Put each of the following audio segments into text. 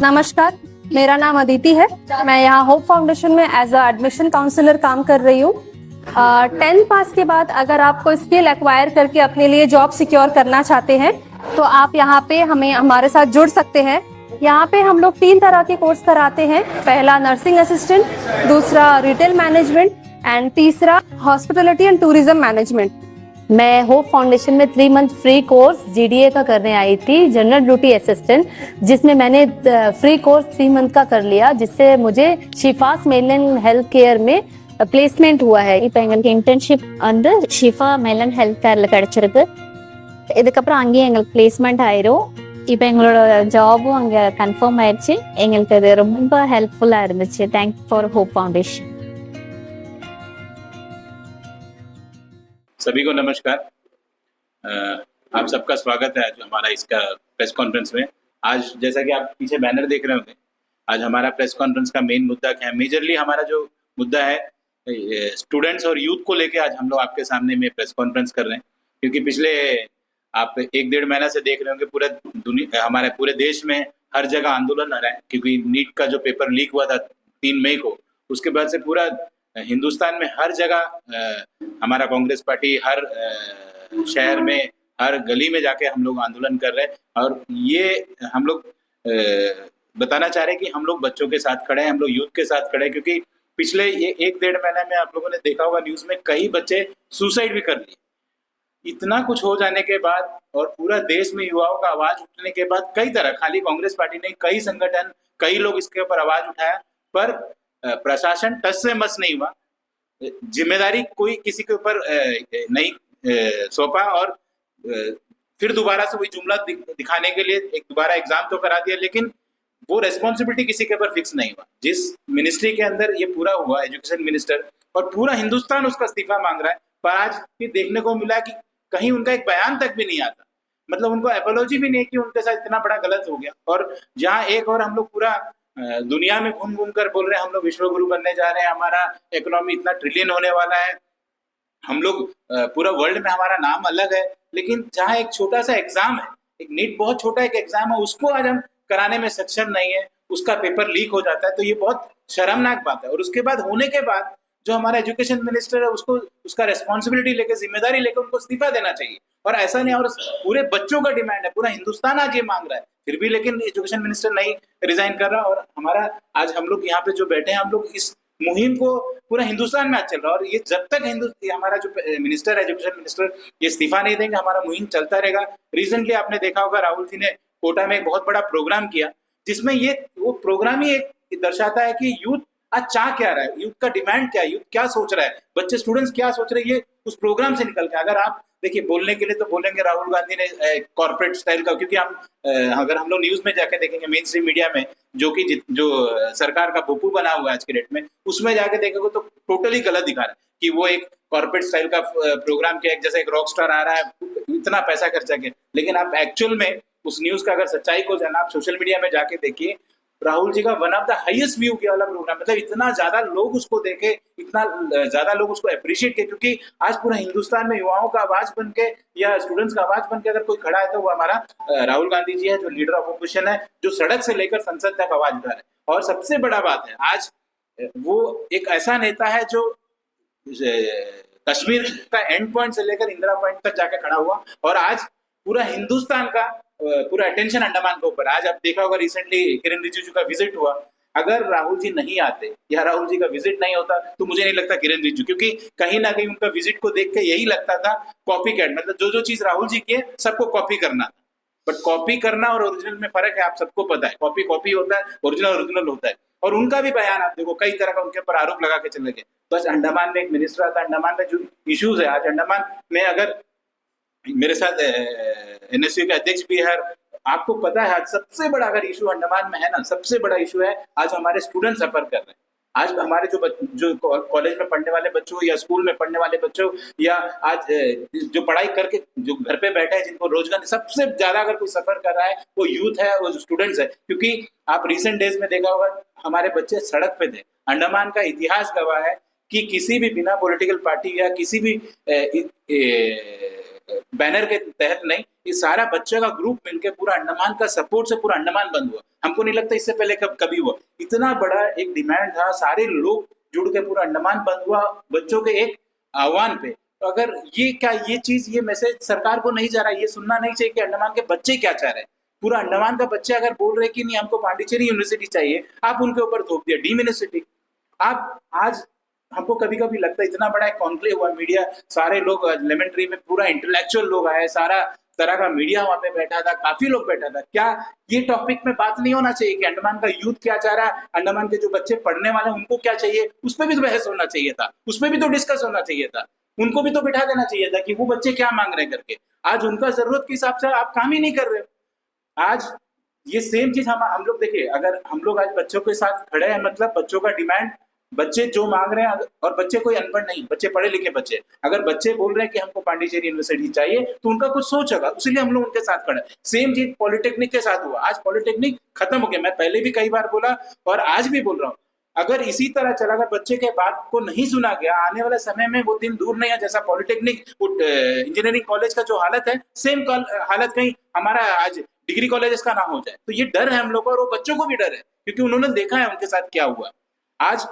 नमस्कार, मेरा नाम अदिति है। मैं यहाँ होप फाउंडेशन में एज अ एडमिशन काउंसलर काम कर रही हूँ। 10th पास के बाद अगर आपको स्किल एक्वायर करके अपने लिए जॉब सिक्योर करना चाहते हैं तो आप यहाँ पे हमारे साथ जुड़ सकते हैं। यहाँ पे हम लोग 3 तरह के कोर्स कराते हैं। पहला नर्सिंग असिस्टेंट, दूसरा रिटेल मैनेजमेंट एंड तीसरा हॉस्पिटलिटी एंड टूरिज्म मैनेजमेंट। मैं होप फाउंडेशन में 3 मंथ फ्री कोर्स जीडीए का करने आई थी, जनरल ड्यूटी असिस्टेंट, जिसमें मैंने फ्री कोर्स 3 मंथ का कर लिया, जिससे मुझे शिफास मेलन हेल्थ केयर में பிளேஸ்மெண்ட் हुआ है. இப்போ எங்களுக்கு இன்டர்ன்ஷிப் வந்து ஷிஃபா மெலன் ஹெல்த் கேர்ல கிடைச்சிருக்கு. இதுக்கப்புறம் அங்கேயே எங்களுக்கு பிளேஸ்மெண்ட் ஆயிரும். இப்போ எங்களோட ஜாபும் அங்கே கன்ஃபார்ம் ஆயிடுச்சு. எங்களுக்கு அது ரொம்ப ஹெல்ப்ஃபுல்லாக இருந்துச்சு. Thank for hope foundation. सभी को नमस्कार। आप सबका स्वागत है आज हमारा इसका प्रेस कॉन्फ्रेंस में। आज जैसा कि आप पीछे बैनर देख रहे होंगे, आज हमारा प्रेस कॉन्फ्रेंस का मेन मुद्दा क्या है। मेजरली हमारा जो मुद्दा है स्टूडेंट्स और यूथ को लेके आज हम लोग आपके सामने में प्रेस कॉन्फ्रेंस कर रहे हैं, क्योंकि पिछले आप 1-1.5 महीना से देख रहे होंगे पूरा हमारे पूरे देश में हर जगह आंदोलन हो रहा है, क्योंकि नीट का जो पेपर लीक हुआ था 3 मई को, उसके बाद से पूरा हिंदुस्तान में हर जगह हमारा कांग्रेस पार्टी हर शहर में हर गली में जाके हम लोग आंदोलन कर रहे हैं। और ये हम लोग बताना चाह रहे हैं कि हम लोग बच्चों के साथ खड़े हैं, हम लोग यूथ के साथ खड़े हैं, क्योंकि पिछले ये 1-1.5 महीने में आप लोगों ने देखा होगा न्यूज में कई बच्चे सुसाइड भी कर लिए। इतना कुछ हो जाने के बाद और पूरा देश में युवाओं का आवाज उठने के बाद कई तरह, खाली कांग्रेस पार्टी नहीं, कई संगठन, कई लोग इसके ऊपर आवाज उठाया, पर प्रशासन टस से मस नहीं हुआ। जिम्मेदारी कोई किसी के ऊपर नहीं सौंपा और फिर दोबारा से वही जुमला दिखाने के लिए एक दोबारा एग्जाम तो करा दिया, लेकिन वो रेस्पॉन्सिबिलिटी किसी के ऊपर फिक्स नहीं हुआ। जिस मिनिस्ट्री के अंदर ये पूरा हुआ, एजुकेशन मिनिस्टर, और पूरा हिंदुस्तान उसका इस्तीफा मांग रहा है, पर आज ये देखने को मिला कि कहीं उनका एक बयान तक भी नहीं आता, मतलब उनको एपोलॉजी भी नहीं कि उनके साथ इतना बड़ा गलत हो गया। और जहाँ एक और हम लोग पूरा दुनिया में घूम घूम कर बोल रहे हैं हम लोग विश्व गुरु बनने जा रहे हैं, हमारा इकोनॉमी इतना ट्रिलियन होने वाला है, हम लोग पूरा वर्ल्ड में हमारा नाम अलग है, लेकिन जहाँ एक छोटा सा एग्जाम है, एक नीट बहुत छोटा एक एग्जाम है, उसको आज हम कराने में सक्षम नहीं है, उसका पेपर लीक हो जाता है, तो ये बहुत शर्मनाक बात है। और उसके बाद होने के बाद जो हमारा एजुकेशन मिनिस्टर है उसको उसका रेस्पॉन्सिबिलिटी लेकर, जिम्मेदारी लेकर उनको इस्तीफा देना चाहिए। और ऐसा नहीं, और पूरे बच्चों का डिमांड है, पूरा हिंदुस्तान आज ये मांग रहा है, फिर भी लेकिन एजुकेशन मिनिस्टर नहीं रिजाइन कर रहा। और हमारा आज हम लोग यहाँ पे जो बैठे हैं, हम लोग इस मुहिम को पूरा हिंदुस्तान में आज चल रहा है, और ये जब तक हमारा जो मिनिस्टर है, एजुकेशन मिनिस्टर, ये इस्तीफा नहीं देंगे, हमारा मुहिम चलता रहेगा। रिसेंटली आपने देखा होगा राहुल जी ने कोटा में एक बहुत बड़ा प्रोग्राम किया, जिसमें ये वो प्रोग्राम ही एक दर्शाता है कि यूथ आज चाह क्या रहा है, यूथ का डिमांड क्या है, यूथ क्या सोच रहा है, बच्चे स्टूडेंट्स क्या सोच रहे हैं, ये उस प्रोग्राम से निकल के। अगर आप देखिए, बोलने के लिए तो बोलेंगे राहुल गांधी ने कॉर्पोरेट स्टाइल का, क्योंकि हम अगर हम लोग न्यूज में जाके देखेंगे, मेन स्ट्रीम मीडिया में जो सरकार का बोपू बना हुआ है आज के डेट में, उसमें जाके देखेंगे तो टोटली गलत दिखा रहा है कि वो एक कॉर्पोरेट स्टाइल का प्रोग्राम किया, जैसे एक रॉक स्टार आ रहा है, इतना पैसा खर्चा किया। लेकिन आप एक्चुअल में उस न्यूज का अगर सच्चाई को जाना, आप सोशल मीडिया में जाके देखिए, राहुल जी का one of the highest view किया वाला प्रोग्राम, मतलब इतना ज्यादा लोग उसको देखे, इतना ज्यादा लोग उसको अप्रिशिएट किए, क्योंकि आज पूरा हिंदुस्तान में युवाओं का आवाज बन के या स्टूडेंट्स का आवाज बन के अगर कोई खड़ा है तो वो हमारा राहुल गांधी जी है, जो लीडर ऑफ ओपोजिशन है, जो सड़क से लेकर संसद तक आवाज उठा रहे हैं। और सबसे बड़ा बात है, आज वो एक ऐसा नेता है जो कश्मीर का एंड पॉइंट से लेकर इंदिरा पॉइंट तक जाकर खड़ा हुआ, और आज पूरा हिंदुस्तान का पूरा अटेंशन अंडमान के ऊपर। आज आप देखा होगा रिसेंटली किरण रिजिजू का विजिट हुआ, अगर राहुल जी नहीं आते या राहुल जी का विजिट नहीं होता तो मुझे नहीं लगता किरण रिजिजू, क्योंकि कहीं ना कहीं उनका विजिट को देख के यही लगता था कॉपी कैट, मतलब जो चीज राहुल जी की है सबको कॉपी करना था। बट कॉपी करना और ओरिजिनल में फर्क है, आप सबको पता है। कॉपी कॉपी होता है, ओरिजिनल ओरिजिनल होता है। और उनका भी बयान आप देखो, कई तरह का उनके ऊपर आरोप लगा के चले गए। बस अंडमान में एक मिनिस्टर आता है, अंडमान में जो इश्यूज है, आज अंडमान में अगर मेरे साथ एनएसयू के अध्यक्ष भी है, आपको पता है आज सबसे बड़ा अगर इशू अंडमान में है ना, सबसे बड़ा इशू है आज हमारे स्टूडेंट सफर कर रहे हैं। आज हमारे जो कॉलेज में पढ़ने वाले बच्चों या स्कूल में पढ़ने वाले बच्चों या आज जो पढ़ाई करके जो घर पे बैठे हैं, जिनको रोजगार, सबसे ज्यादा अगर कोई सफर कर रहा है वो यूथ है, वो स्टूडेंट्स है। क्योंकि आप रिसेंट डेज में देखा होगा हमारे बच्चे सड़क पे थे। अंडमान का इतिहास गवाह है कि किसी भी बिना पॉलिटिकल पार्टी या किसी भी बैनर के तहत नहीं, ये सारा बच्चों का ग्रुप मिलकर पूरा अंडमान का सपोर्ट से पूरा अंडमान बंद हुआ। हमको नहीं लगता इससे पहले कभी हुआ। इतना बड़ा एक डिमांड था, सारे लोग जुड़ के पूरा अंडमान बंद हुआ बच्चों के एक आह्वान पे। तो अगर ये चीज, ये मैसेज सरकार को नहीं जा रहा है, ये सुनना नहीं चाहिए कि अंडमान के बच्चे क्या चाह रहे हैं। पूरा अंडमान का बच्चे अगर बोल रहे कि नहीं हमको पांडिचेरी यूनिवर्सिटी चाहिए, आप उनके ऊपर थोप दिया डीम यूनिवर्सिटी। आप आज हमको कभी कभी लगता है इतना बड़ा एक कॉन्क्लेव हुआ, मीडिया सारे लोग, लेमन ट्री में पूरा इंटेलेक्चुअल लोग आए, सारा तरह का मीडिया वहां पे बैठा था, काफी लोग बैठा था। क्या ये टॉपिक में बात नहीं होना चाहिए कि अंडमान का यूथ क्या चाह रहा है, अंडमान के जो बच्चे पढ़ने वाले हैं उनको क्या चाहिए, उस पर भी तो बहस होना चाहिए था, उस पर भी तो डिस्कस होना चाहिए था, उनको भी तो बिठा देना चाहिए था कि वो बच्चे क्या मांग रहे हैं करके। आज उनका जरूरत के हिसाब से आप काम ही नहीं कर रहे हो। आज ये सेम चीज हम लोग देखिए, अगर हम लोग आज बच्चों के साथ खड़े हैं, मतलब बच्चों का डिमांड, बच्चे जो मांग रहे हैं, और बच्चे कोई अनपढ़ नहीं, बच्चे पढ़े लिखे बच्चे, अगर बच्चे बोल रहे हैं कि हमको पांडिचेरी यूनिवर्सिटी चाहिए तो उनका कुछ सोच होगा, इसलिए हम लोग उनके साथ खड़े। सेम चीज पॉलिटेक्निक के साथ हुआ। आज पॉलिटेक्निक खत्म हो गया, मैं पहले भी कई बार बोला और आज भी बोल रहा हूँ, अगर इसी तरह चला, अगर बच्चे के बात को नहीं सुना गया, आने वाले समय में वो दिन दूर नहीं है जैसा पॉलिटेक्निक इंजीनियरिंग कॉलेज का जो हालत है, सेम हालत कहीं हमारा आज डिग्री कॉलेज का ना हो जाए। तो ये डर है हम लोग को, और वो बच्चों को भी डर है, क्योंकि उन्होंने देखा है उनके साथ क्या हुआ। आज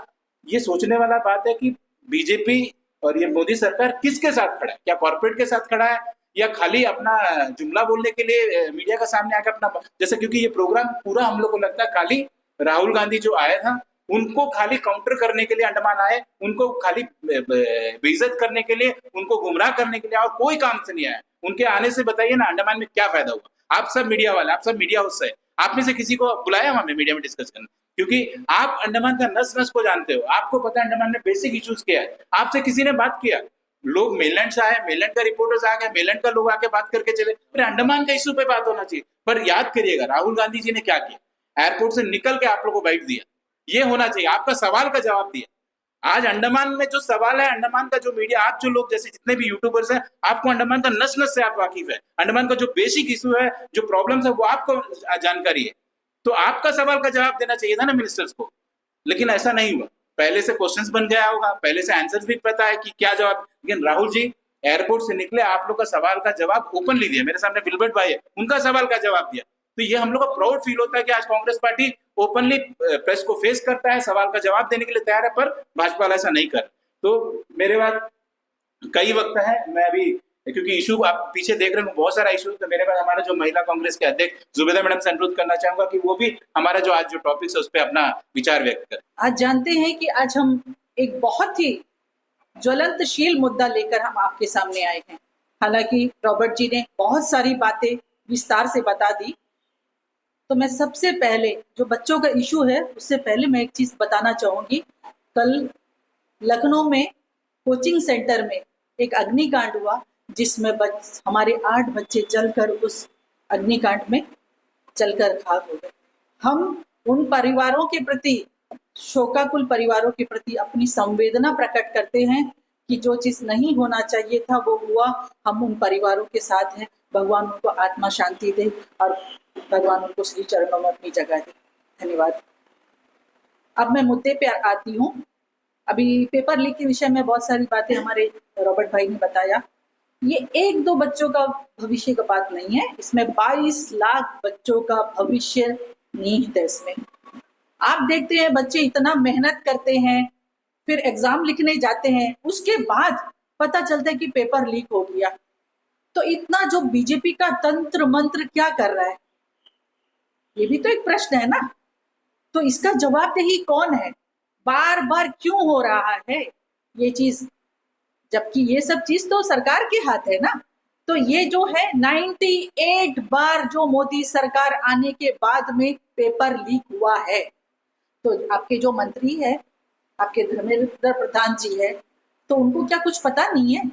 ये सोचने वाला बात है कि बीजेपी और ये मोदी सरकार किसके साथ खड़ा है, क्या कॉर्पोरेट के साथ खड़ा है, या खाली अपना जुमला बोलने के लिए मीडिया का सामने आकर अपना, जैसे क्योंकि ये प्रोग्राम पूरा हम लोग को लगता है खाली राहुल गांधी जो आया था उनको खाली काउंटर करने के लिए अंडमान आए, उनको खाली बेइज्जत करने के लिए, उनको गुमराह करने के लिए, और कोई काम से नहीं आया। उनके आने से बताइए ना अंडमान में क्या फायदा हुआ। आप सब मीडिया वाले, आप सब मीडिया हाउस है, आप में से किसी को बुलाया हमें मीडिया में डिस्कस करना, क्योंकि आप अंडमान का नस नस को जानते हो, आपको पता है अंडमान में बेसिक इश्यूज क्या है। आपसे किसी ने बात किया, लोग मेलैंड से आए, मेलैंड का रिपोर्टर्स आ गए, मेलैंड का लोग आके बात करके चले, फिर अंडमान का इशू पे बात होना चाहिए। पर याद करिएगा राहुल गांधी जी ने क्या किया, एयरपोर्ट से निकल के आप लोग को बाइट दिया, ये होना चाहिए, आपका सवाल का जवाब दिया। आज अंडमान में जो सवाल है, अंडमान का जो मीडिया, आप जो लोग जैसे जितने भी यूट्यूबर्स हैं, आपको अंडमान का नस नस से आप वाकिफ है, अंडमान का जो बेसिक इशू है, जो प्रॉब्लम्स है, वो आपको जानकारी है। तो आपका सवाल का जवाब देना चाहिए था ना मिनिस्टर्स को, लेकिन ऐसा नहीं हुआ। पहले से क्वेश्चंस बन गया होगा, पहले से आंसर्स भी पता है कि क्या जवाब, लेकिन राहुल जी एयरपोर्ट से निकले, आप लोग का सवाल का जवाब ओपनली दिया, मेरे सामने विल्बर्ट भाई है, उनका सवाल का जवाब दिया। तो ये हम लोग को प्राउड फील होता है कि आज कांग्रेस पार्टी ओपनली प्रेस को फेस करता है, सवाल का जवाब देने के लिए तैयार है, पर भाजपा वाला ऐसा नहीं कर। तो मेरे बाद कई वक्त है, मैं अभी क्योंकि इशू आप पीछे देख रहे हो बहुत सारा इशू, तो मेरे बाद हमारा जो महिला कांग्रेस के अध्यक्ष जुबेदा मैडम से अनुरोध करना चाहूंगा कि वो भी हमारा जो आज जो टॉपिक है उस पर अपना विचार व्यक्त करें। आज जानते हैं कि आज हम एक बहुत ही ज्वलंतशील मुद्दा लेकर हम आपके सामने आए हैं। हालांकि रॉबर्ट जी ने बहुत सारी बातें विस्तार से बता दी, तो मैं सबसे पहले जो बच्चों का इशू है उससे पहले मैं एक चीज बताना चाहूंगी। कल लखनऊ में कोचिंग सेंटर में एक अग्निकांड हुआ, जिसमें हमारे 8 बच्चे जलकर उस अग्निकांड में जलकर खाक हो गए। हम उन परिवारों के प्रति, शोकाकुल परिवारों के प्रति अपनी संवेदना प्रकट करते हैं कि जो चीज नहीं होना चाहिए था वो हुआ। हम उन परिवारों के साथ हैं, भगवान उनको आत्मा शांति दे और भगवान उनको श्री चरणों में अपनी जगह दे। धन्यवाद। अब मैं मुद्दे पे आती हूँ। अभी पेपर लीक के विषय में बहुत सारी बातें हमारे रॉबर्ट भाई ने बताया। ये 1-2 बच्चों का भविष्य का बात नहीं है, इसमें 22 लाख बच्चों का भविष्य निहित है। इसमें आप देखते हैं बच्चे इतना मेहनत करते हैं, फिर एग्जाम लिखने जाते हैं, उसके बाद पता चलता है कि पेपर लीक हो गया। तो इतना जो बीजेपी का तंत्र मंत्र क्या कर रहा है, ये भी तो एक प्रश्न है ना। तो इसका जवाबदेही कौन है, बार बार क्यों हो रहा है ये चीज, जबकि ये सब चीज तो सरकार के हाथ है ना। तो ये जो है 98 बार जो मोदी सरकार आने के बाद में पेपर लीक हुआ है। तो आपके जो मंत्री है, आपके धर्मेंद्र प्रधान जी है, तो उनको क्या कुछ पता नहीं है?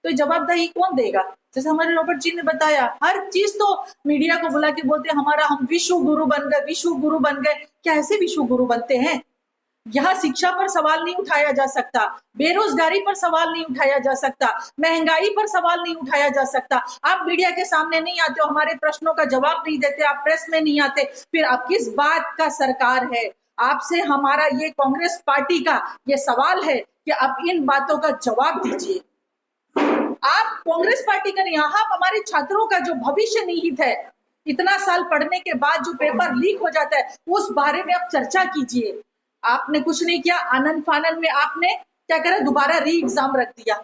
तो जवाबदेही कौन देगा? जैसे हमारे रॉबर्ट जी ने बताया, हर चीज तो मीडिया को बुला के बोलते हमारा हम विश्व गुरु बन गए, विश्व गुरु बन गए। क्या ऐसे विश्व गुरु बनते हैं? यहाँ शिक्षा पर सवाल नहीं उठाया जा सकता, बेरोजगारी पर सवाल नहीं उठाया जा सकता, महंगाई पर सवाल नहीं उठाया जा सकता। आप मीडिया के सामने नहीं आते हो, हमारे प्रश्नों का जवाब नहीं देते, आप प्रेस में नहीं आते, फिर आप किस बात का सरकार है? आपसे हमारा ये कांग्रेस पार्टी का ये सवाल है कि आप इन बातों का जवाब दीजिए। आप कांग्रेस पार्टी का नहीं, आप हमारे छात्रों का जो भविष्य निहित है, इतना साल पढ़ने के बाद जो पेपर लीक हो जाता है उस बारे में आप चर्चा कीजिए। आपने कुछ नहीं किया, आनंद फानन में आपने क्या करा, दोबारा री एग्जाम रख दिया।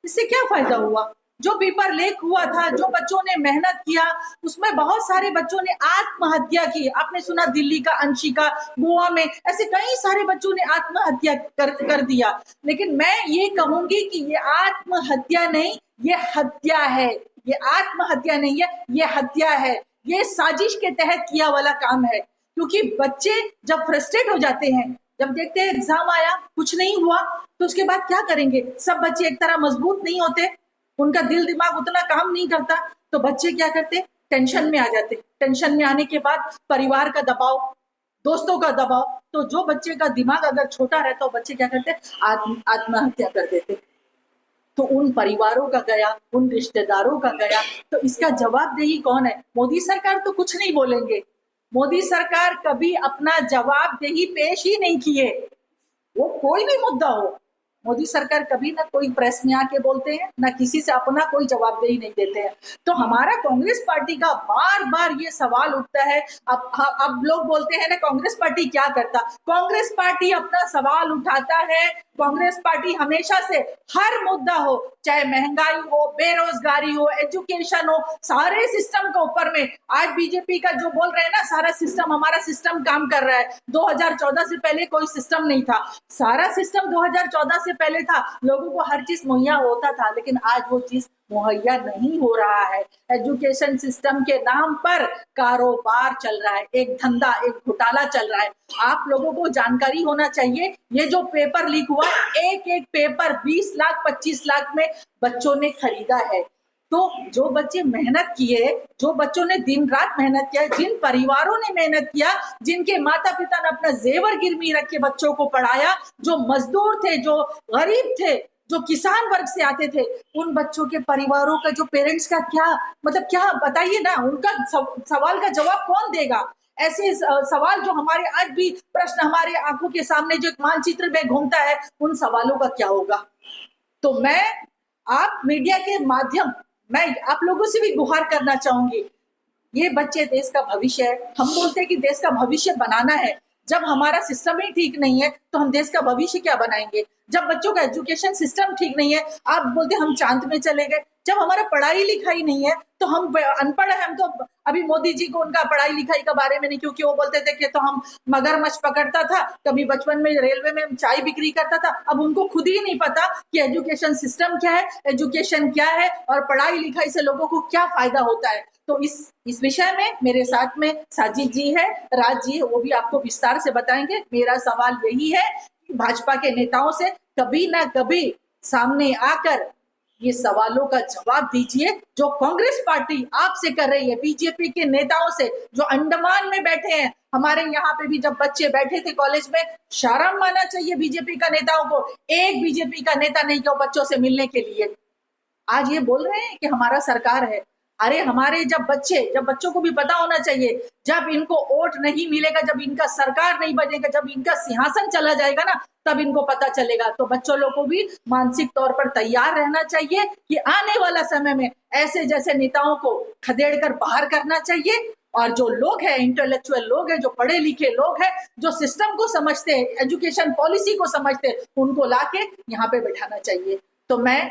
इससे क्या फायदा हुआ? जो पेपर लीक हुआ था, जो बच्चों ने मेहनत किया, उसमें बहुत सारे बच्चों ने आत्महत्या की। आपने सुना दिल्ली का अंशिका, गोवा में ऐसे कई सारे बच्चों ने आत्महत्या कर दिया। लेकिन मैं ये कहूंगी कि ये आत्महत्या नहीं, ये हत्या है। ये आत्महत्या नहीं है, ये हत्या है। ये साजिश के तहत किया वाला काम है। क्योंकि बच्चे जब फ्रस्ट्रेट हो जाते हैं, जब देखते हैं एग्जाम आया कुछ नहीं हुआ, तो उसके बाद क्या करेंगे? सब बच्चे एक तरह मजबूत नहीं होते, उनका दिल दिमाग उतना काम नहीं करता, तो बच्चे क्या करते? टेंशन में आ जाते। टेंशन में आने के बाद परिवार का दबाव, दोस्तों का दबाव, तो जो बच्चे का दिमाग अगर छोटा रहता है, बच्चे क्या करते? आत्महत्या कर देते। तो उन परिवारों का गया, उन रिश्तेदारों का गया, तो इसका जवाबदेही कौन है? मोदी सरकार तो कुछ नहीं बोलेंगे। मोदी सरकार कभी अपना जवाबदेही पेश ही नहीं किए। वो कोई भी मुद्दा हो, मोदी सरकार कभी ना कोई प्रेस में आके बोलते हैं, ना किसी से अपना कोई जवाबदेही नहीं देते हैं। तो हमारा कांग्रेस पार्टी का बार बार ये सवाल उठता है। अब लोग बोलते हैं ना कांग्रेस पार्टी क्या करता? कांग्रेस पार्टी अपना सवाल उठाता है। कांग्रेस पार्टी हमेशा से हर मुद्दा हो, चाहे महंगाई हो, बेरोजगारी हो, एजुकेशन हो, सारे सिस्टम के ऊपर में आज बीजेपी का जो बोल रहे हैं ना, सारा सिस्टम, हमारा सिस्टम काम कर रहा है। 2014 से पहले कोई सिस्टम नहीं था, सारा सिस्टम 2014 से पहले था। लोगों को हर चीज मुहैया होता था, लेकिन आज वो चीज मुहैया नहीं हो रहा है। एजुकेशन सिस्टम के नाम पर कारोबार चल रहा है, एक धंधा, एक घोटाला चल रहा है। आप लोगों को जानकारी होना चाहिए, ये जो पेपर लीक हुआ, एक एक पेपर 20 लाख 25 लाख में बच्चों ने खरीदा है। तो जो बच्चे मेहनत किए, जो बच्चों ने दिन रात मेहनत किया, जिन परिवारों ने मेहनत किया, जिनके माता पिता ने अपना जेवर गिरवी रख के बच्चों को पढ़ाया, जो मजदूर थे, जो गरीब थे, जो किसान वर्ग से आते थे, उन बच्चों के परिवारों का, जो पेरेंट्स का क्या मतलब, क्या बताइए ना, उनका सवाल का जवाब कौन देगा? ऐसे सवाल जो हमारे आज भी प्रश्न हमारे आंखों के सामने जो एक मानचित्र में घूमता है, उन सवालों का क्या होगा? तो मैं आप मीडिया के माध्यम, मैं आप लोगों से भी गुहार करना चाहूंगी। ये बच्चे देश का भविष्य है। हम बोलते हैं कि देश का भविष्य बनाना है। जब हमारा सिस्टम ही ठीक नहीं है तो हम देश का भविष्य क्या बनाएंगे? जब बच्चों का एजुकेशन सिस्टम ठीक नहीं है, आप बोलते हम चांद में चले गए। जब हमारा पढ़ाई लिखाई नहीं है तो हम अनपढ़ हैं। हम तो अभी मोदी जी को उनका पढ़ाई लिखाई के बारे में नहीं, क्योंकि वो बोलते थे कि तो हम मगरमच्छ पकड़ता था, कभी बचपन में रेलवे में चाय बिक्री करता था। अब उनको खुद ही नहीं पता कि एजुकेशन सिस्टम क्या है, एजुकेशन क्या है और पढ़ाई लिखाई से लोगों को क्या फायदा होता है। तो इस विषय में मेरे साथ में साजिद जी है, राज जी है, वो भी आपको विस्तार से बताएंगे। मेरा सवाल यही है कि भाजपा के नेताओं से कभी ना कभी सामने आकर ये सवालों का जवाब दीजिए जो कांग्रेस पार्टी आपसे कर रही है, बीजेपी के नेताओं से जो अंडमान में बैठे हैं। हमारे यहाँ पे भी जब बच्चे बैठे थे कॉलेज में, शर्म आना चाहिए बीजेपी का नेताओं को। एक बीजेपी का नेता नहीं गया बच्चों से मिलने के लिए। आज ये बोल रहे हैं कि हमारा सरकार है। अरे हमारे जब बच्चों को भी पता होना चाहिए, जब इनको वोट नहीं मिलेगा, जब इनका सरकार नहीं बनेगा, जब इनका सिंहासन चला जाएगा ना, तब इनको पता चलेगा। तो बच्चों लोग को भी मानसिक तौर पर तैयार रहना चाहिए कि आने वाला समय में ऐसे जैसे नेताओं को खदेड़ कर बाहर करना चाहिए। और जो लोग हैं, इंटेलेक्चुअल लोग हैं, जो पढ़े लिखे लोग हैं, जो सिस्टम को समझते हैं, एजुकेशन पॉलिसी को समझते हैं, उनको लाके यहाँ पे बैठाना चाहिए। तो मैं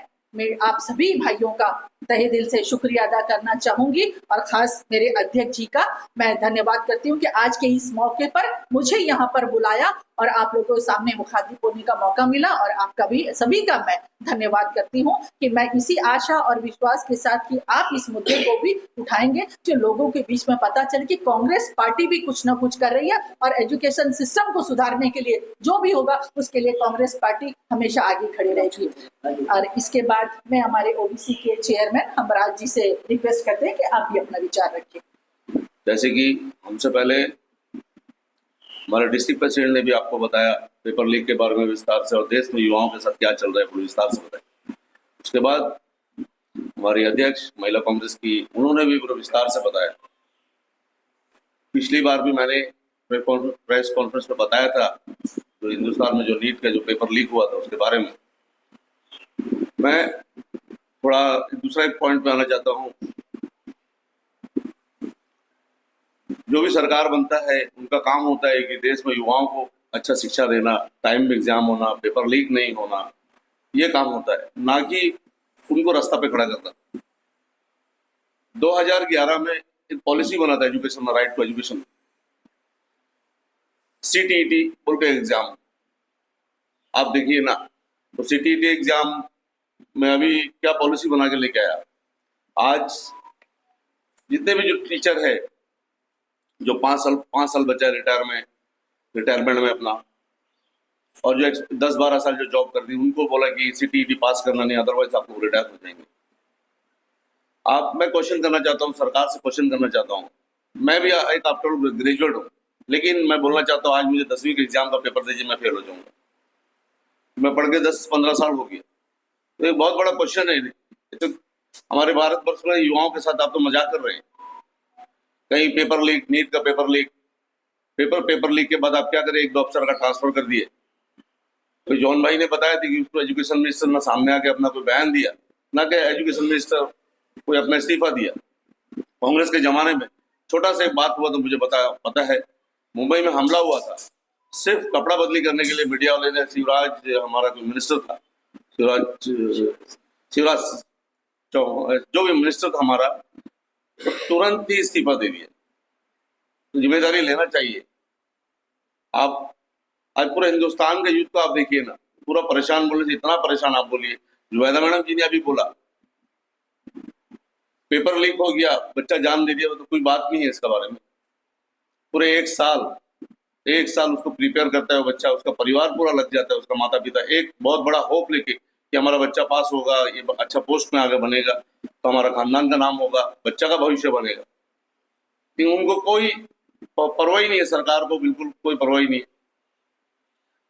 आप सभी भाइयों का तहे दिल से शुक्रिया अदा करना चाहूंगी और खास मेरे अध्यक्ष जी का मैं धन्यवाद करती हूँ कि आज के इस मौके पर मुझे यहाँ पर बुलाया और आप लोगों के सामने मुखातिब होने का मौका मिला। और आपका भी, सभी का मैं धन्यवाद करती हूँ कि मैं इसी आशा और विश्वास के साथ कि आप इस मुद्दे को भी उठाएंगे, जो लोगों के बीच में पता चले कि कांग्रेस पार्टी भी कुछ ना कुछ कर रही है और एजुकेशन सिस्टम को सुधारने के लिए जो भी होगा उसके लिए कांग्रेस पार्टी हमेशा आगे खड़ी रहेगी। और इसके बाद मैं हमारे ओबीसी के चेयरमैन हमराज जी से रिक्वेस्ट करते हैं कि आप भी अपना विचार रखिए। जैसे कि हमसे पहले हमारे डिस्ट्रिक्ट प्रेसिडेंट ने भी आपको बताया पेपर लीक के बारे में विस्तार से, और देश में युवाओं के साथ क्या चल रहा है पूरे विस्तार से बताया। उसके बाद हमारी अध्यक्ष महिला कांग्रेस की, उन्होंने भी पूरे विस्तार से बताया। पिछली बार भी मैंने प्रेस कॉन्फ्रेंस में बताया था जो हिंदुस्तान में जो नीट का जो पेपर लीक हुआ था उसके बारे में। मैं थोड़ा दूसरा एक पॉइंट पे आना चाहता हूँ। जो भी सरकार बनता है उनका काम होता है कि देश में युवाओं को अच्छा शिक्षा देना, टाइम में एग्जाम होना, पेपर लीक नहीं होना, ये काम होता है, ना कि उनको रास्ता पे खड़ा करना। 2011 में एक पॉलिसी बना था एजुकेशन में, राइट टू एजुकेशन, CTET बोल के एग्जाम, आप देखिए ना। तो CTET एग्जाम में अभी क्या पॉलिसी बना के लेके आया। आज जितने भी जो टीचर है जो 5 साल बचा रिटायरमेंट में अपना, और जो 10-12 साल जो जॉब कर दी, उनको बोला कि CTET पास करना नहीं, अदरवाइज आप लोग रिटायर हो जाएंगे। मैं क्वेश्चन करना चाहता हूँ, सरकार से क्वेश्चन करना चाहता हूँ। मैं भी एक आफ्टर ग्रेजुएट हूँ, लेकिन मैं बोलना चाहता हूँ आज मुझे 10वीं के एग्जाम का पेपर दीजिए, मैं फेल हो जाऊंगा। मैं पढ़ के 10-15 साल हो गया। तो एक बहुत बड़ा क्वेश्चन है। तो हमारे भारतवर्ष में युवाओं के साथ आप तो मजाक कर रहे हैं। कहीं पेपर लीक, नीट का पेपर लीक, पेपर लीक के बाद आप क्या करें, एक दो अफसर का ट्रांसफर कर दिए। तो जॉन भाई ने बताया थी कि उसको एजुकेशन मिनिस्टर ना सामने आके अपना कोई बयान दिया, ना कि एजुकेशन मिनिस्टर कोई अपना इस्तीफा दिया। कांग्रेस के जमाने में छोटा सा एक बात हुआ तो मुझे पता है, मुंबई में हमला हुआ था, सिर्फ कपड़ा बदली करने के लिए मीडिया वाले ने शिवराज, हमारा कोई मिनिस्टर था, शिवराज जो भी मिनिस्टर था हमारा, तो तुरंत ही इस्तीफा दे दिया। तो जिम्मेदारी लेना चाहिए। आप आज पूरे हिंदुस्तान के यूथ को आप देखिए ना, पूरा परेशान, बोलने से इतना परेशान। आप बोलिए, जुबैदा मैडम जी ने अभी बोला पेपर लीक हो गया, बच्चा जान दे दिया, तो कोई बात नहीं है इसका बारे में। पूरे एक साल उसको प्रिपेयर करता है बच्चा, उसका परिवार पूरा लग जाता है, उसका माता पिता एक बहुत बड़ा होप लेके कि हमारा बच्चा पास होगा, ये अच्छा पोस्ट में आगे बनेगा, तो हमारा खानदान का नाम होगा, बच्चा का भविष्य बनेगा। लेकिन उनको कोई परवाह नहीं है, सरकार को बिल्कुल कोई परवाह नहीं है।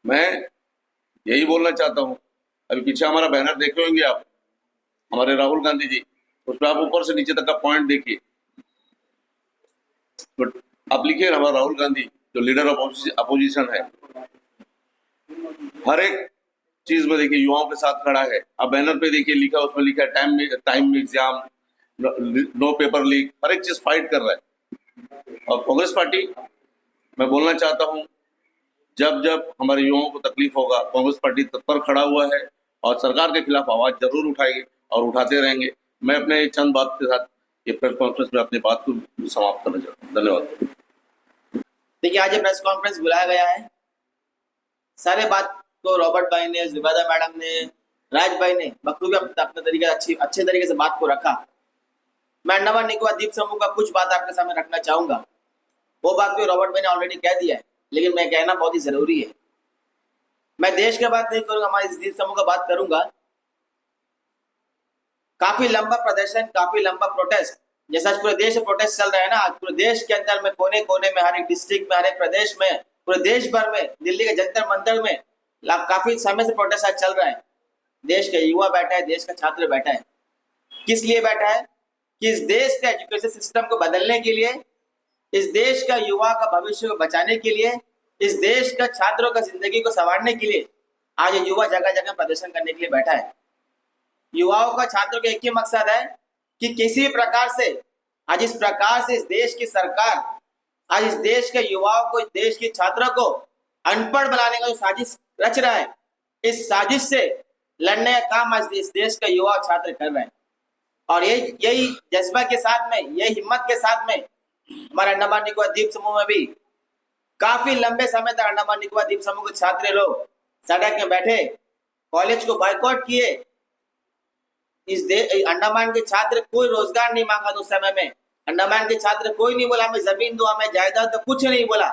मैं यही बोलना चाहता हूँ, अभी पीछे हमारा बैनर देखे होंगे आप, हमारे राहुल गांधी जी, उस पर आप ऊपर से नीचे तक का पॉइंट देखिए। बट आप लिखिए हमारा राहुल गांधी जो लीडर ऑफ अपोजिशन है, हर एक चीज में देखिए युवाओं के साथ खड़ा है। आप बैनर पे देखिए लिखा, उसमें लिखा है time exam, no paper leak, हर एक चीज फाइट कर रहा है। और कांग्रेस पार्टी, मैं बोलना चाहता हूँ, जब हमारे युवाओं को तकलीफ होगा, कांग्रेस पार्टी तत्पर खड़ा हुआ है और सरकार के खिलाफ आवाज जरूर उठाएगी और उठाते रहेंगे। मैं अपने चंद बात के साथ ये प्रेस कॉन्फ्रेंस में अपनी बात को समाप्त करना चाहता हूँ। धन्यवाद। देखिए, आज ये प्रेस कॉन्फ्रेंस बुलाया गया है, सारे बात को रॉबर्ट भाई ने, जुबैदा मैडम ने, राज भाई ने बखूबी अपने तरीके अच्छे तरीके से बात को रखा। मैं अंडमान निकोबार द्वीप समूह का कुछ बात आपके सामने रखना चाहूंगा। वो बात भी रॉबर्ट भाई ने ऑलरेडी कह दिया है, लेकिन मैं कहना बहुत ही जरूरी है। मैं देश की बात नहीं करूंगा, हमारे इस द्वीप समूह का बात करूंगा। काफी लंबा प्रदर्शन, काफी लंबा प्रोटेस्ट, जैसा पूरे देश में प्रोटेस्ट चल रहा है ना, आज पूरे देश के अंदर में कोने कोने में, हर एक डिस्ट्रिक्ट में, हर एक प्रदेश में, पूरे देश भर में, दिल्ली के जंतर मंतर में काफी समय से प्रोटेस्ट आज चल रहा है। देश का युवा बैठा है, देश का छात्र बैठा है। किस लिए बैठा है? कि इस देश का एजुकेशन सिस्टम को बदलने के लिए, इस देश का युवा का भविष्य को बचाने के लिए, इस देश का छात्रों का जिंदगी को संवारने के लिए आज ये युवा जगह जगह प्रदर्शन करने के लिए बैठा है। युवाओं का, छात्रों का एक ही मकसद है कि किसी प्रकार से आज इस प्रकार से इस देश की सरकार आज इस देश के युवाओं को, इस देश के छात्रों को अनपढ़ बनाने का जो साजिश रच रहा है, इस साजिश से लड़ने का काम आज इस देश का युवा और छात्र कर रहे हैं। और यही जज्बा के साथ में, यही हिम्मत के साथ में हमारे अंडमान निकोबार द्वीप समूह में भी काफी लंबे समय तक अंडमान निकोबार द्वीप समूह के छात्र लोग सड़क में बैठे, कॉलेज को बायकॉट किए। अंडमान के छात्र कोई रोजगार नहीं मांगा उस समय में। अंडमान के छात्र कोई नहीं बोला हमें जमीन दो, हमें जायदाद दो, कुछ नहीं बोला।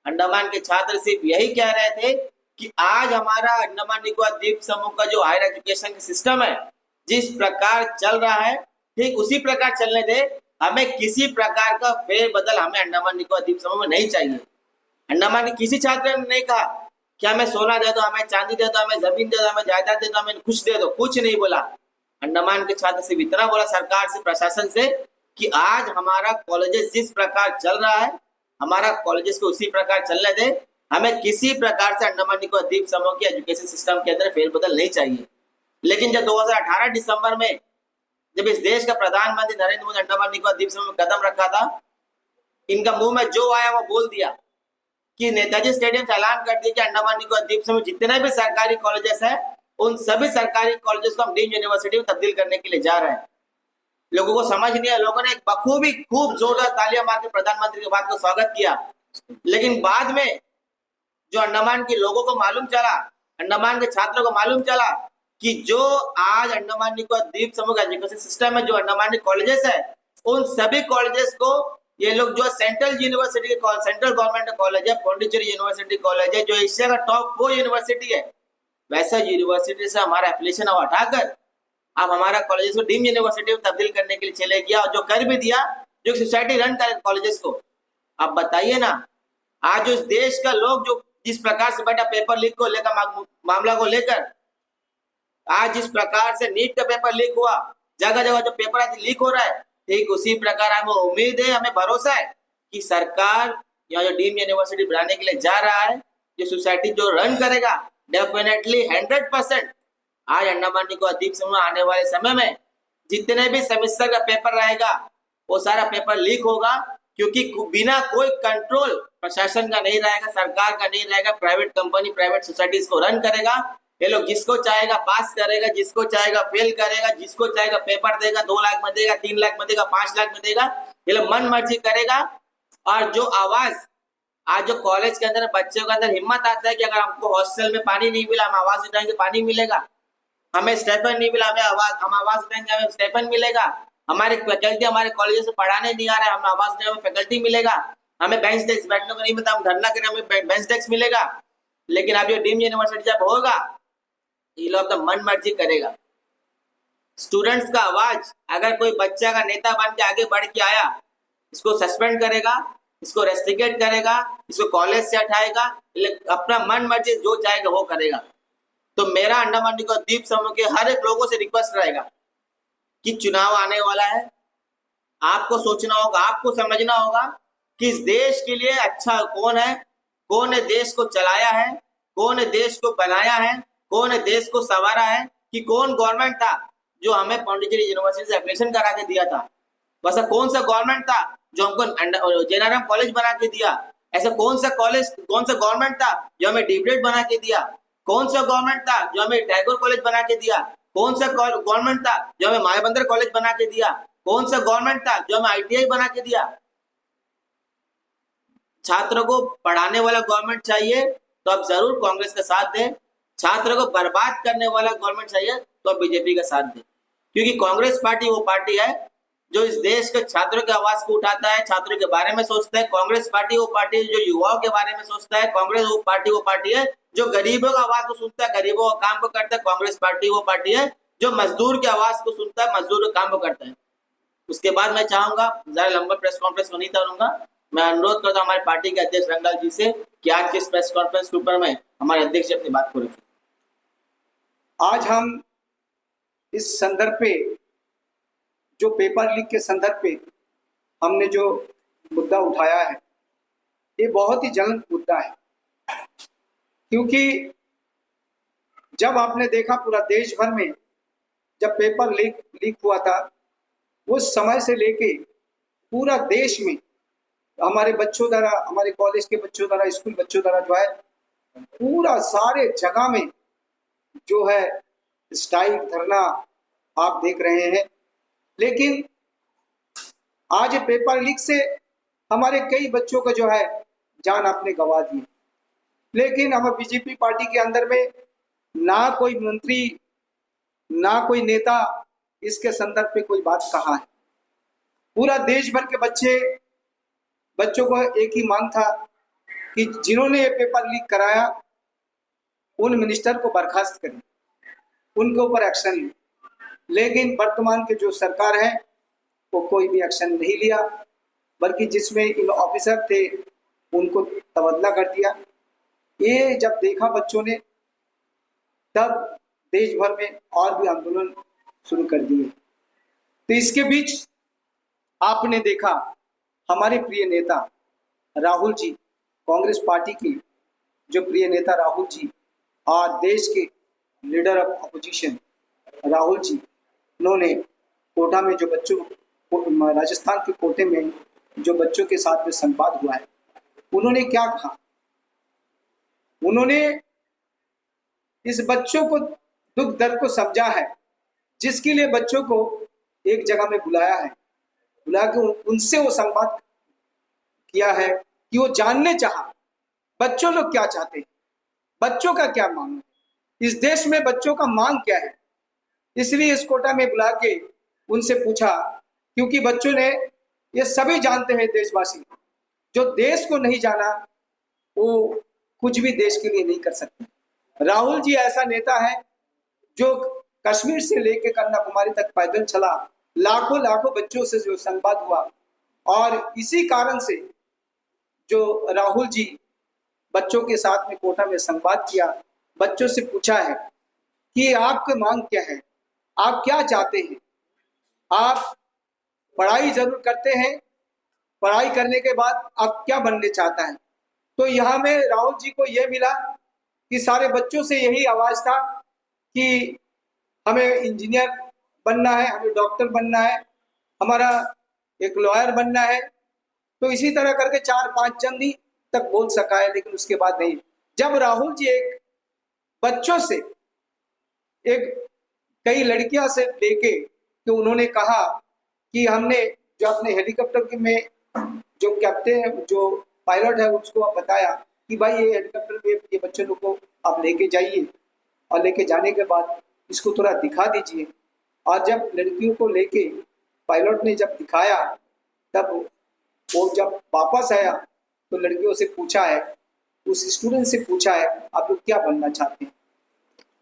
अंडमान के छात्र सिर्फ यही कह रहे थे कि आज हमारा अंडमान निकोबार द्वीप समूह का जो हायर एजुकेशन का सिस्टम है, जिस प्रकार चल रहा है, ठीक उसी प्रकार चलने दे। हमें किसी प्रकार का फेरबदल हमें अंडमान निकोबार द्वीप समूह में नहीं चाहिए। अंडमान के किसी छात्र ने नहीं कहा कि हमें सोना दे दो, हमें चांदी दे दो, हमें जमीन दे दो, हमें जायदाद दे दो, हमें कुछ दे दो, कुछ नहीं बोला। अंडमान के छात्र सिर्फ इतना बोला सरकार से, प्रशासन से, कि आज हमारा कॉलेजेस जिस प्रकार चल रहा है, हमारा कॉलेजेस को उसी प्रकार चलने दे। हमें किसी प्रकार से अंडमान निकोबार द्वीप समूह के एजुकेशन सिस्टम के अंदर फेरबदल नहीं चाहिए। लेकिन जब 2018 दिसंबर में जब इस देश का प्रधानमंत्री नरेंद्र मोदी अंडमान निकोबार द्वीप समूह में कदम रखा था, इनका मुंह में जो आया वो बोल दिया कि नेताजी स्टेडियम से ऐलान कर दिया कि अंडमान निकोबार द्वीप समूह जितने भी सरकारी कॉलेजेस हैं, उन सभी सरकारी कॉलेजेस को हम डीम्ड यूनिवर्सिटी में तब्दील करने के लिए जा रहे हैं। लोगों को समझ नहीं है, लोगों ने बखूबी खूब जोरदार तालियां मार के प्रधानमंत्री की बात को स्वागत किया, लेकिन बाद में जो अंडमान के लोगों को मालूम चला, अंडमान के छात्रों को मालूम चला कि जो आज अंडमान निकोबार द्वीप समूह का एजुकेशन सिस्टम है, जो अंडमान कॉलेजेस है, उन सभी कॉलेजेस को ये लोग जो सेंट्रल यूनिवर्सिटी के सेंट्रल गवर्नमेंट कॉलेज है, पौंडीचेरी यूनिवर्सिटी कॉलेज है, जो एशिया का टॉप 4 यूनिवर्सिटी है, वैसा यूनिवर्सिटी से हमारा एफिलिएशन हटाकर अब हमारा कॉलेज को डीम्ड यूनिवर्सिटी में तब्दील करने के लिए चले गया, और जो कर भी दिया, जो सोसाइटी रन करे कॉलेजेस को। अब बताइए ना, आज जो इस देश का लोग जो जिस प्रकार से बेटा पेपर लीक को लेकर मामला को लेकर, आज जिस प्रकार से नीट का पेपर लीक हुआ, जगह जगह जो पेपर आज लीक हो रहा है, ठीक उसी प्रकार हमें उम्मीद है, हमें भरोसा है कि सरकार यहाँ जो डीम्ड यूनिवर्सिटी बनाने के लिए जा रहा है, जो सोसाइटी जो रन करेगा, डेफिनेटली 100% आज अंडमान निकोबार द्वीप समूह आने वाले समय में जितने भी सेमेस्टर का पेपर रहेगा, वो सारा पेपर लीक होगा, क्योंकि बिना कोई कंट्रोल प्रशासन का नहीं रहेगा, सरकार का नहीं रहेगा, प्राइवेट कंपनी प्राइवेट सोसाइटीज को रन करेगा। ये लोग जिसको चाहेगा पास करेगा, जिसको चाहेगा फेल करेगा, जिसको चाहेगा पेपर देगा, 2 लाख में देगा, 3 लाख में देगा, 5 लाख में देगा, ये लोग मन मर्जी करेगा। और जो आवाज आज जो कॉलेज के अंदर बच्चों के अंदर हिम्मत आता है कि अगर हमको हॉस्टल में पानी नहीं मिला, हम आवाज उठाएंगे पानी मिलेगा, हमें स्टेफन नहीं मिला, हम आवाज उठाएंगे हमें स्टेफन मिलेगा, हमारे फैकल्टी हमारे कॉलेज से पढ़ाने नहीं आ रहा है, हम आवाज उठाएंगे हमें फैकल्टी मिलेगा, हमें बेंच डेस्क बैठने को नहीं मिलता, हम धरना करें हमें बेंच डेस्क मिलेगा। लेकिन अब ये डीम्ड यूनिवर्सिटी जब होगा, ये लोग तो मन मर्जी करेगा। स्टूडेंट्स का आवाज, अगर कोई बच्चा का नेता बन के आगे बढ़ के आया, इसको सस्पेंड करेगा, इसको रेस्ट्रिकेट करेगा, इसको कॉलेज से हटाएगा, अपना मन मर्जी जो चाहेगा वो करेगा। तो मेरा अंडमान निकोबार द्वीप समूह के हर एक लोगों से रिक्वेस्ट रहेगा कि चुनाव आने वाला है, आपको सोचना होगा, आपको समझना होगा कि इस देश के लिए अच्छा कौन है, कौन ने देश को चलाया है, कौन ने देश को बनाया है, कौन ने देश को संवारा है, कि कौन गवर्नमेंट था जो हमें पौंडीचेरी यूनिवर्सिटी से एप्लीकेशन करा के दिया था, वैसा कौन सा गवर्नमेंट था जो हमको जेएनआरएम कॉलेज बना के दिया, ऐसा कौन सा गवर्नमेंट था जो हमें डीब्रेड बना के दिया, कौन सा गवर्नमेंट था जो हमें टैगोर कॉलेज बना के दिया, कौन सा गवर्नमेंट था जो हमें मायाबंदर कॉलेज बना के दिया, कौन सा गवर्नमेंट था जो हमें आईटीआई बना के दिया। छात्रों को पढ़ाने वाला गवर्नमेंट चाहिए तो आप जरूर कांग्रेस का साथ दें, छात्रों को बर्बाद करने वाला गवर्नमेंट चाहिए तो आप बीजेपी का साथ दें, क्योंकि कांग्रेस पार्टी वो पार्टी है जो इस देश के छात्रों की आवाज को उठाता है, छात्रों के बारे में सोचता है। कांग्रेस पार्टी वो पार्टी है जो युवाओं के बारे में सोचता है। कांग्रेस वो पार्टी है जो गरीबों की आवाज को सुनता है, गरीबों का काम को करता है। कांग्रेस पार्टी वो पार्टी है जो मजदूर की आवाज को सुनता है, मजदूर के काम को करता है। उसके बाद मैं चाहूंगा, ज्यादा लंबा प्रेस कॉन्फ्रेंस को नहीं करूंगा, मैं अनुरोध करता हूँ हमारे पार्टी के अध्यक्ष रंगाल जी से कि आज के इस प्रेस कॉन्फ्रेंस के ऊपर में हमारे अध्यक्ष जी अपनी बात को रखें। आज हम इस संदर्भ पे, जो पेपर लीक के संदर्भ पे हमने जो मुद्दा उठाया है, ये बहुत ही ज्वलंत मुद्दा है, क्योंकि जब आपने देखा पूरा देश भर में जब पेपर लीक हुआ था, उस समय से लेके पूरा देश में हमारे बच्चों द्वारा, हमारे कॉलेज के बच्चों द्वारा, स्कूल बच्चों द्वारा जो है पूरा सारे जगह में जो है स्ट्राइक, धरना आप देख रहे हैं। लेकिन आज पेपर लीक से हमारे कई बच्चों का जो है जान आपने गंवा दी, लेकिन हम बीजेपी पार्टी के अंदर में ना कोई मंत्री ना कोई नेता इसके संदर्भ पे कोई बात कहा है। पूरा देश भर के बच्चों को एक ही मांग था कि जिन्होंने ये पेपर लीक कराया उन मिनिस्टर को बर्खास्त करें, उनके ऊपर एक्शन लें। लेकिन वर्तमान के जो सरकार है वो कोई भी एक्शन नहीं लिया, बल्कि जिसमें इन ऑफिसर थे उनको तबादला कर दिया। ये जब देखा बच्चों ने, तब देश भर में और भी आंदोलन शुरू कर दिए। तो इसके बीच आपने देखा हमारे प्रिय नेता राहुल जी, कांग्रेस पार्टी की जो प्रिय नेता राहुल जी और देश के leader of opposition Rahul ji, उन्होंने कोटा में जो बच्चों, राजस्थान के कोटे में जो बच्चों के साथ में संवाद हुआ है, उन्होंने क्या कहा? उन्होंने इस बच्चों को दुख दर्द को समझा है, जिसके लिए बच्चों को एक जगह में बुलाया है, बुला के उनसे वो संवाद किया है कि वो जानने चाहा बच्चों लोग क्या चाहते हैं, बच्चों का क्या मांग है, इस देश में बच्चों का मांग क्या है। इसलिए इस कोटा में बुला के उनसे पूछा, क्योंकि बच्चों ने, ये सभी जानते हैं देशवासी, जो देश को नहीं जाना वो कुछ भी देश के लिए नहीं कर सकते। राहुल जी ऐसा नेता है जो कश्मीर से लेकर कन्याकुमारी तक पैदल चला, लाखों लाखों बच्चों से जो संवाद हुआ, और इसी कारण से जो राहुल जी बच्चों के साथ में कोटा में संवाद किया, बच्चों से पूछा है कि आपकी मांग क्या है, आप क्या चाहते हैं, आप पढ़ाई जरूर करते हैं, पढ़ाई करने के बाद आप क्या बनने चाहता है। तो यहाँ में राहुल जी को यह मिला कि सारे बच्चों से यही आवाज था कि हमें इंजीनियर बनना है, हमें डॉक्टर बनना है, हमारा एक लॉयर बनना है। तो इसी तरह करके 4-5 जन ही तक बोल सका है, लेकिन उसके बाद नहीं। जब राहुल जी एक बच्चों से, एक कई लड़कियां से लेके, तो उन्होंने कहा कि हमने जो अपने हेलीकॉप्टर के में जो कैप्टन, जो पायलट है, उसको बताया कि भाई ये हेलीकॉप्टर में ये बच्चों लोग को आप लेके जाइए, और लेके जाने के बाद इसको थोड़ा दिखा दीजिए। और जब लड़कियों को लेके पायलट ने जब दिखाया, तब वो जब वापस आया तो लड़कियों से पूछा है, उस स्टूडेंट से पूछा है, आप लोग क्या बनना चाहते हैं।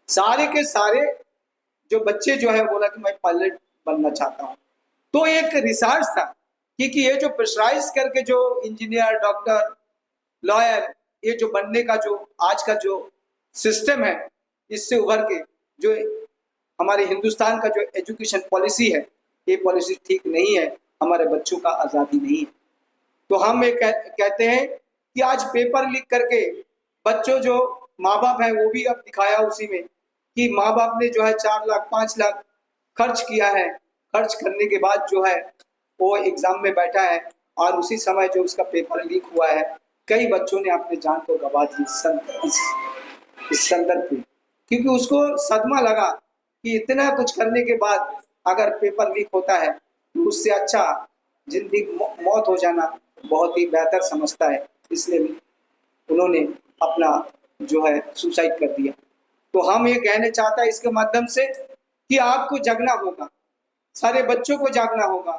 सारे के सारे जो बच्चे जो है बोला कि मैं पायलट बनना चाहता हूँ। तो एक रिसर्च था कि ये जो प्रेशराइज करके जो इंजीनियर, डॉक्टर, लॉयर, ये जो बनने का जो आज का जो सिस्टम है, इससे उभर के जो हमारे हिंदुस्तान का जो एजुकेशन पॉलिसी है, ये पॉलिसी ठीक नहीं है, हमारे बच्चों का आज़ादी नहीं है। तो हम ये कहते हैं कि आज पेपर लीक करके बच्चों जो माँ बाप है वो भी अब दिखाया उसी में कि माँ बाप ने जो है 4 लाख 5 लाख खर्च किया है, खर्च करने के बाद जो है वो एग्जाम में बैठा है, और उसी समय जो उसका पेपर लीक हुआ है, कई बच्चों ने अपने जान को गंवा दी इस संदर्भ में, क्योंकि उसको सदमा लगा कि इतना कुछ करने के बाद अगर पेपर लीक होता है तो उससे अच्छा जिंदगी मौत हो जाना बहुत ही बेहतर समझता है। इसलिए उन्होंने अपना जो है सुसाइड कर दिया। तो हम ये कहने चाहता है इसके माध्यम से कि आपको जगना होगा, सारे बच्चों को जागना होगा,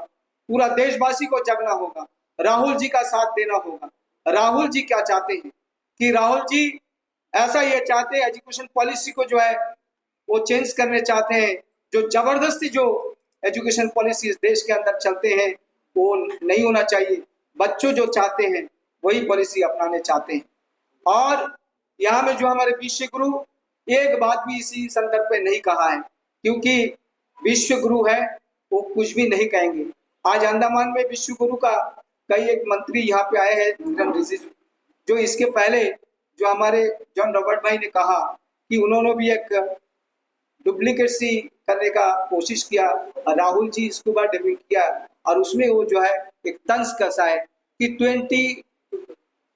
पूरा देशवासी को जगना होगा, राहुल जी का साथ देना होगा। राहुल जी क्या चाहते हैं कि राहुल जी ऐसा ये चाहते हैं, एजुकेशन पॉलिसी को जो है वो चेंज करने चाहते हैं। जो जबरदस्ती जो एजुकेशन पॉलिसी इस देश के अंदर चलते हैं वो नहीं होना चाहिए। बच्चों जो चाहते हैं वही पॉलिसी अपनाने चाहते हैं। और यहाँ में जो हमारे विश्व गुरु, एक बात भी इसी संदर्भ पे नहीं कहा है, क्योंकि विश्व गुरु है वो कुछ भी नहीं कहेंगे। आज अंडमान में विश्व गुरु का कई एक मंत्री यहाँ पे आए हैं, किरण रिजिजू, जो इसके पहले जो हमारे जॉन रॉबर्ट भाई ने कहा कि उन्होंने भी एक डुप्लीकेसी करने का कोशिश किया, राहुल जी स्कूबा डाइविंग किया, और उसमें वो जो है एक तंज कसा है कि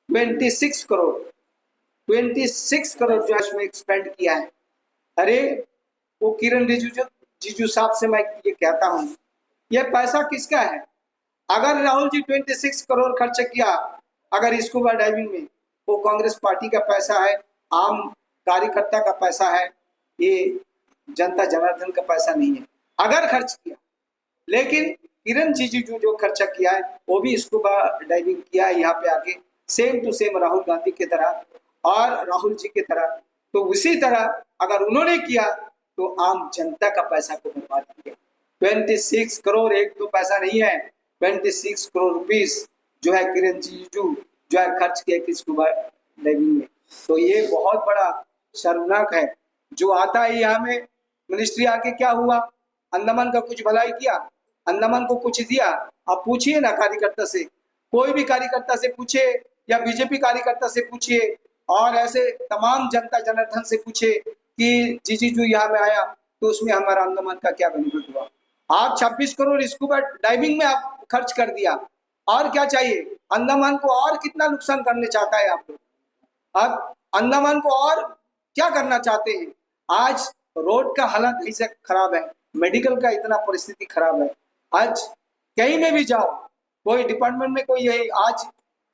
26 करोड़ जो है उसमें स्पेंड किया है। अरे वो किरण रिजिजू साहब से मैं ये कहता हूँ, ये पैसा किसका है? अगर राहुल जी 26 करोड़ खर्च किया अगर स्कूबा डाइविंग में, वो कांग्रेस पार्टी का पैसा है, आम कार्यकर्ता का पैसा है, ये जनता जनार्दन का पैसा नहीं है। अगर खर्च किया, लेकिन किरण रिजिजू जो खर्चा किया है वो भी स्कूबा डाइविंग किया है यहाँ पे आके, same to same Rahul Gandhi की तरह और राहुल जी की तरह। तो उसी तरह अगर उन्होंने किया तो आम जनता का पैसा को बर्बाद किया। 26 करोड़ एक तो पैसा नहीं है, 26 करोड़ रुपीस जो है किरण रिजिजू जो है खर्च किया स्कूबा डाइविंग में। तो ये बहुत बड़ा शर्मनाक है। जो आता है यहाँ में मिनिस्ट्री आके क्या हुआ, अंडमान का कुछ भलाई किया, अंडमान को कुछ दिया? आप पूछिए ना कार्यकर्ता से, कोई भी कार्यकर्ता से पूछे या बीजेपी कार्यकर्ता से पूछिए, और ऐसे तमाम जनता जनार्दन से पूछे कि रिजिजू यहाँ में आया तो उसमें हमारा अंडमान का क्या बेनिफिट हुआ। आप 26 करोड़ स्कूबा डाइविंग में आप खर्च कर दिया, और क्या चाहिए? अंडमान को और कितना नुकसान करने चाहता है आप लोग? आप अंडमान को और क्या करना चाहते हैं? आज रोड का हालत ऐसे खराब है, मेडिकल का इतना परिस्थिति खराब है। आज कहीं में भी जाओ, कोई डिपार्टमेंट में कोई है, आज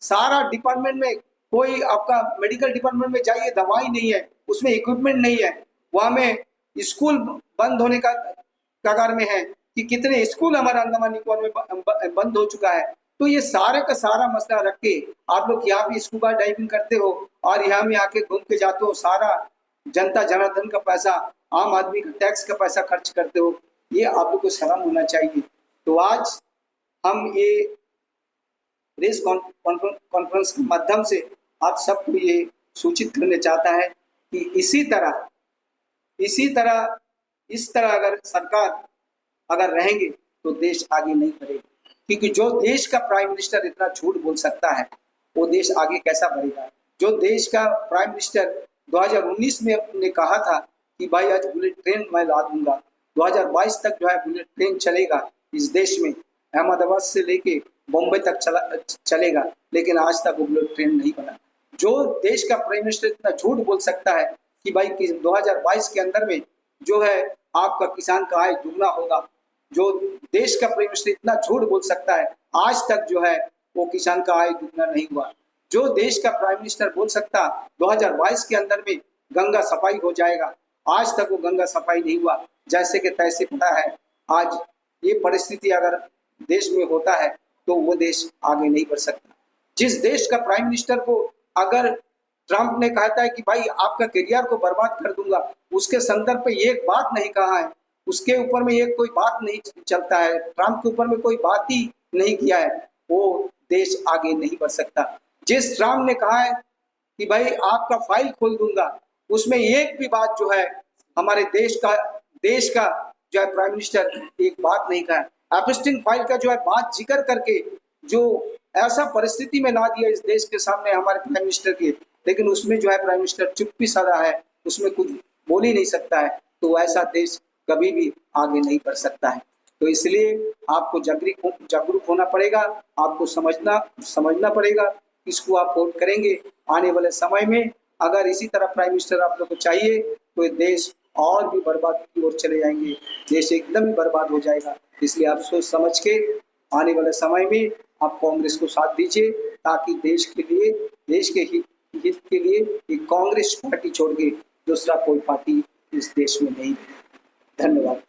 सारा डिपार्टमेंट में कोई आपका मेडिकल डिपार्टमेंट में जाइए, दवाई नहीं है, उसमें इक्विपमेंट नहीं है। वहां में स्कूल बंद होने का कगार में है कि कितने स्कूल हमारा अंडमान निकोबार में बंद हो चुका है। तो ये सारे का सारा मसला रख के आप लोग यहाँ भी स्कूबा डाइविंग करते हो और यहाँ में आके घूम के जाते हो, सारा जनता जनार्दन का पैसा, आम आदमी का टैक्स का पैसा खर्च करते हो। ये आप लोग को शर्म होना चाहिए। तो आज हम ये प्रेस कॉन्फ्रेंस के माध्यम से आप सबको ये सूचित करने चाहता है कि इसी तरह अगर सरकार अगर रहेंगे तो देश आगे नहीं बढ़ेगा। क्योंकि जो देश का प्राइम मिनिस्टर इतना झूठ बोल सकता है, वो देश आगे कैसा बढ़ेगा? जो देश का प्राइम मिनिस्टर 2019 में ने कहा था कि भाई आज बुलेट ट्रेन मैं ला दूंगा, 2022 तक जो है बुलेट ट्रेन चलेगा इस देश में, अहमदाबाद से लेके बॉम्बे तक चलेगा, लेकिन आज तक वो बुलेट ट्रेन नहीं बना। जो देश का प्राइम मिनिस्टर इतना झूठ बोल सकता है कि भाई 2022 के अंदर में जो है आपका किसान का आय दुगना होगा, जो देश का प्राइम मिनिस्टर इतना झूठ बोल सकता है, आज तक जो है वो किसान का आय दुगना नहीं हुआ। जो देश का प्राइम मिनिस्टर बोल सकता 2022 के अंदर में गंगा सफाई हो जाएगा, आज तक वो गंगा सफाई नहीं हुआ। जैसे कि तैसे पता है, आज ये परिस्थिति अगर देश में होता है तो वो देश आगे नहीं बढ़ सकता। जिस देश का प्राइम मिनिस्टर को अगर ट्रंप ने कहता है कि भाई आपका करियर को बर्बाद कर दूंगा, उसके संदर्भ पे एक बात नहीं कहा है, उसके ऊपर में एक कोई बात नहीं चलता है, ट्रंप के ऊपर में कोई बात ही नहीं किया है, वो देश आगे नहीं बढ़ सकता। जिस ट्रंप ने कहा है कि भाई आपका फाइल खोल दूंगा, उसमें एक भी बात जो है हमारे देश का जो है प्राइम मिनिस्टर एक बात नहीं कहा है। एपस्टीन फाइल का जो है बात जिक्र करके जो ऐसा परिस्थिति में ला दिया इस देश के सामने हमारे प्राइम मिनिस्टर के, लेकिन उसमें जो है प्राइम मिनिस्टर चुप्पी साधा है, उसमें कुछ बोल ही नहीं सकता है। तो ऐसा देश कभी भी आगे नहीं बढ़ सकता है। तो इसलिए आपको जागरूक होना पड़ेगा, आपको समझना पड़ेगा, इसको आप वोट करेंगे। आने वाले समय में अगर इसी तरह प्राइम मिनिस्टर आप लोग को चाहिए तो देश और भी बर्बाद की ओर चले जाएंगे, देश एकदम ही बर्बाद हो जाएगा। इसलिए आप सोच समझ के आने वाले समय में आप कांग्रेस को साथ दीजिए, ताकि देश के हित के लिए एक कांग्रेस पार्टी छोड़ के दूसरा कोई पार्टी इस देश में नहीं है। धन्यवाद।